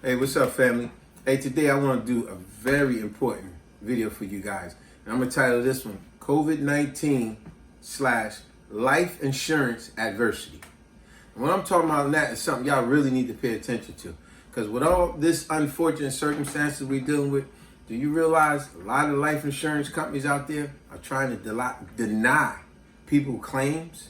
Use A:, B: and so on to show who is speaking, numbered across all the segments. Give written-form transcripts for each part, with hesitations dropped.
A: Hey, what's up, family? Hey, today I want to do a very important video for you guys. And I'm going to title this one, COVID-19 / Life Insurance Adversity. And what I'm talking about that is something y'all really need to pay attention to. Because with all this unfortunate circumstances we're dealing with, do you realize a lot of life insurance companies out there are trying to deny people claims?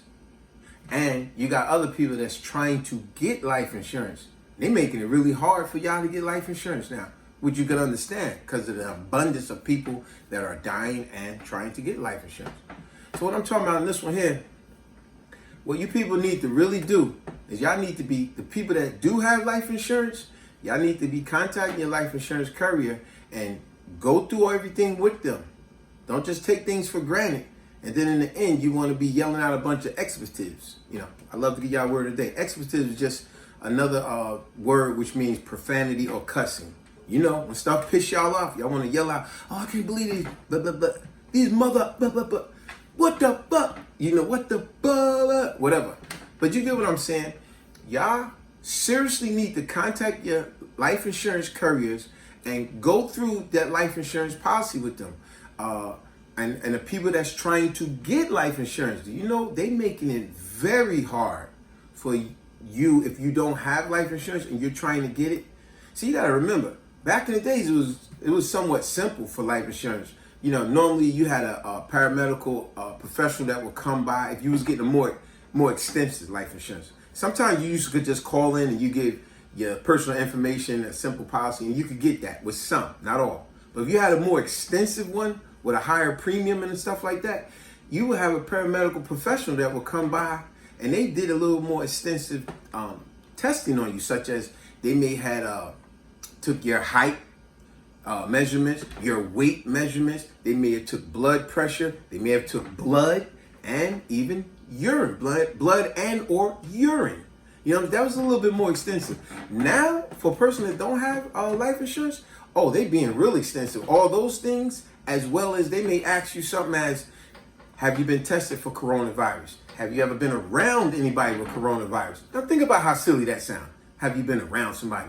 A: And you got other people that's trying to get life insurance. They're making it really hard for y'all to get life insurance now, which you can understand because of the abundance of people that are dying and trying to get life insurance. So what I'm talking about in this one here, what you people need to really do is y'all need to be, the people that do have life insurance, y'all need to be contacting your life insurance carrier and go through everything with them. Don't just take things for granted. And then in the end, you want to be yelling out a bunch of expletives. You know, I love to give y'all a word of the day. Expletives is just another word which means profanity or cussing. You know, when stuff piss y'all off, y'all want to yell out, "Oh, I can't believe these blah blah blah, these mother blah blah blah, what the fuck?" You know, what the blah, whatever. But you get what I'm saying? Y'all seriously need to contact your life insurance carriers and go through that life insurance policy with them. And the people that's trying to get life insurance, do you know they making it very hard for you if you don't have life insurance and you're trying to get it? See, you gotta remember, back in the days it was somewhat simple for life insurance. You know, normally you had a paramedical professional that would come by if you was getting a more extensive life insurance. Sometimes you could just call in and you give your personal information, a simple policy, and you could get that with some, not all. But if you had a more extensive one with a higher premium and stuff like that, you would have a paramedical professional that would come by and they did a little more extensive testing on you, such as they may had took your height measurements, your weight measurements. They may have took blood pressure. They may have took blood and even urine, blood and or urine. You know, that was a little bit more extensive. Now, for a person that don't have life insurance, oh, they being real extensive. All those things, as well as they may ask you something as, have you been tested for coronavirus? Have you ever been around anybody with coronavirus? Now think about how silly that sounds. Have you been around somebody?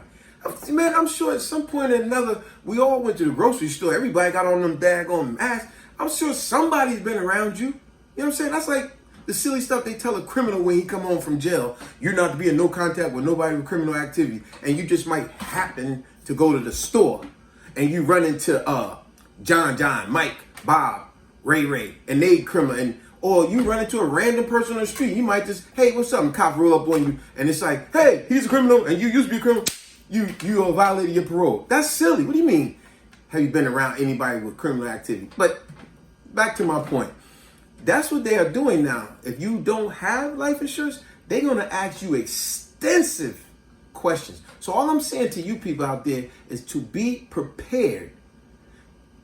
A: Man, I'm sure at some point or another, we all went to the grocery store. Everybody got on them daggone masks. I'm sure somebody's been around you. You know what I'm saying? That's like the silly stuff they tell a criminal when he come home from jail. You're not to be in no contact with nobody with criminal activity. And you just might happen to go to the store and you run into John, Mike, Bob, Ray, and they criminal, or you run into a random person on the street. You might just, hey, what's up? And cop roll up on you, and it's like, hey, he's a criminal, and you used to be a criminal. You violated your parole. That's silly. What do you mean? Have you been around anybody with criminal activity? But back to my point. That's what they are doing now. If you don't have life insurance, they're gonna ask you extensive questions. So all I'm saying to you people out there is to be prepared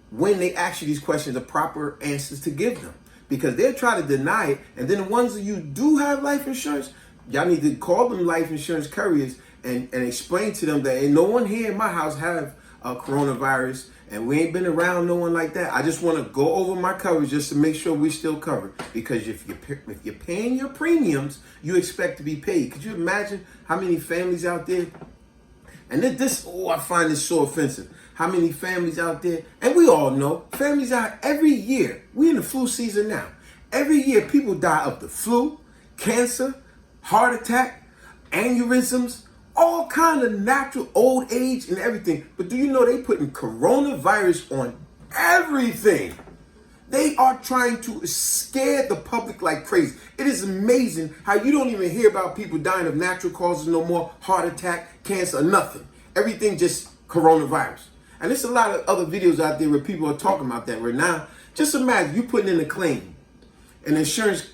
A: when they ask you these questions, the proper answers to give them, because they'll try to deny it. And then the ones that you do have life insurance, y'all need to call them life insurance carriers and explain to them that ain't no one here in my house have coronavirus and we ain't been around no one like that. I just want to go over my coverage just to make sure we still covered, because if you're paying your premiums, you expect to be paid. Could you imagine how many families out there? And I find this so offensive. How many families out there, and we all know, families out every year. We in the flu season now. Every year people die of the flu, cancer, heart attack, aneurysms, all kind of natural old age and everything. But do you know they putting coronavirus on everything? They are trying to scare the public like crazy. It is amazing how you don't even hear about people dying of natural causes no more, heart attack, cancer, nothing. Everything just coronavirus. And there's a lot of other videos out there where people are talking about that right now. Just imagine you putting in a claim, an insurance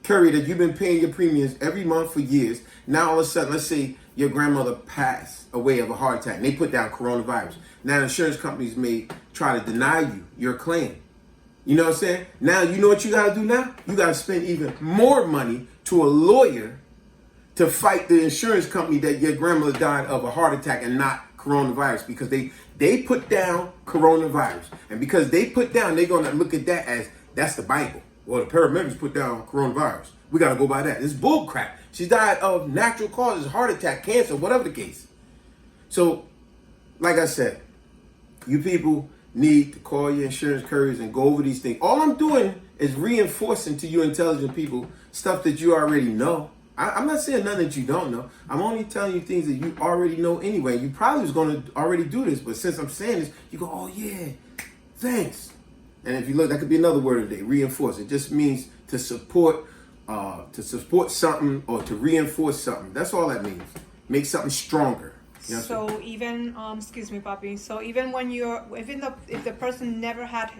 A: carrier that you've been paying your premiums every month for years. Now all of a sudden, let's say your grandmother passed away of a heart attack and they put down coronavirus. Now insurance companies may try to deny you your claim. You know what I'm saying? Now you know what you got to do now? You got to spend even more money to a lawyer to fight the insurance company that your grandmother died of a heart attack and not coronavirus, because they put down coronavirus. And because they put down, they're going to look at that as that's the Bible. Well, the paramedics put down coronavirus. We got to go by that. It's bull crap. She died of natural causes, heart attack, cancer, whatever the case. So like I said, you people need to call your insurance carriers and go over these things. All I'm doing is reinforcing to you intelligent people stuff that you already know. I'm not saying nothing that you don't know. I'm only telling you things that you already know anyway. You probably was going to already do this, but since I'm saying this, you go, oh yeah, thanks. And if you look, that could be another word of the day, reinforce. It just means to support something or to reinforce something. That's all that means. Make something stronger. You know
B: so even excuse me, Papi. So even when if the person never had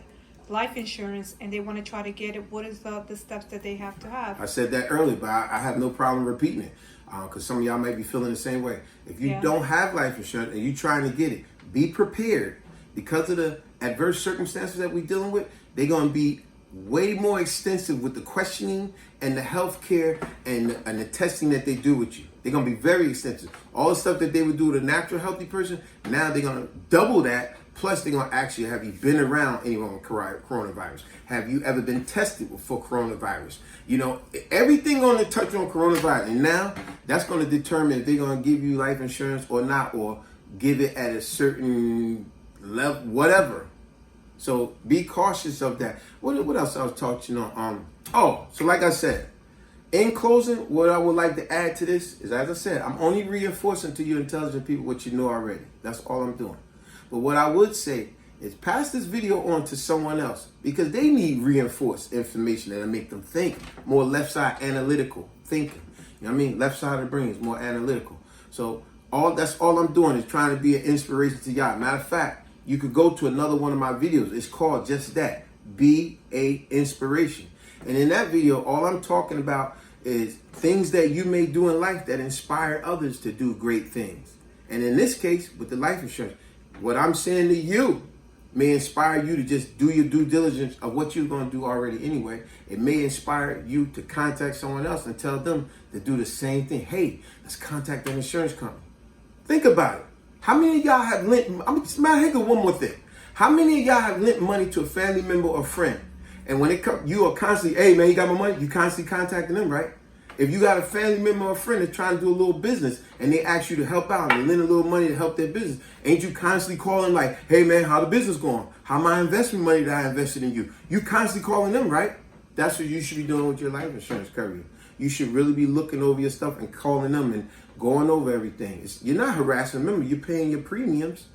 B: life insurance and they want to try to get it, what is the steps that they have to have?
A: I said that earlier, but I have no problem repeating it because some of y'all might be feeling the same way. If you don't have life insurance and you're trying to get it, be prepared. Because of the adverse circumstances that we're dealing with, they're going to be way more extensive with the questioning and the health care and the testing that they do with you. They're going to be very extensive. All the stuff that they would do with a natural healthy person, now they're going to double that. Plus, they're going to ask you, have you been around anyone with coronavirus? Have you ever been tested for coronavirus? You know, everything on the touch on coronavirus. And now that's going to determine if they're going to give you life insurance or not, or give it at a certain level, whatever. So be cautious of that. What else I was talking on? So like I said, in closing, what I would like to add to this is, as I said, I'm only reinforcing to you intelligent people what you know already. That's all I'm doing. But what I would say is pass this video on to someone else because they need reinforced information that'll make them think more left side analytical thinking. You know what I mean? Left side of the brain is more analytical. So that's all I'm doing is trying to be an inspiration to y'all. Matter of fact, you could go to another one of my videos. It's called just that, Be a Inspiration. And in that video, all I'm talking about is things that you may do in life that inspire others to do great things. And in this case, with the life insurance, what I'm saying to you may inspire you to just do your due diligence of what you're going to do already anyway. It may inspire you to contact someone else and tell them to do the same thing. Hey, let's contact an insurance company. Think about it. How many of y'all have lent, think of one more thing. How many of y'all have lent money to a family member or friend? And when it comes, you are constantly, hey man, you got my money? You constantly contacting them, right? If you got a family member or friend that's trying to do a little business and they ask you to help out and lend a little money to help their business, ain't you constantly calling like, hey man, how the business going? How my investment money that I invested in you? You constantly calling them, right? That's what you should be doing with your life insurance carrier. You should really be looking over your stuff and calling them and going over everything. You're not harassing. Remember, you're paying your premiums.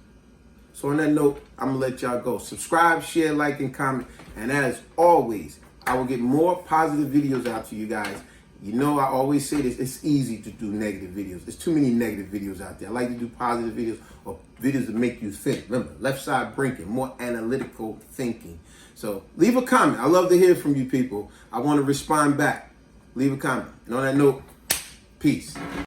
A: So on that note, I'm going to let y'all go. Subscribe, share, like, and comment. And as always, I will get more positive videos out to you guys. You know, I always say this, it's easy to do negative videos. There's too many negative videos out there. I like to do positive videos or videos that make you think. Remember, left side brain, more analytical thinking. So leave a comment. I love to hear from you people. I want to respond back. Leave a comment. And on that note, peace.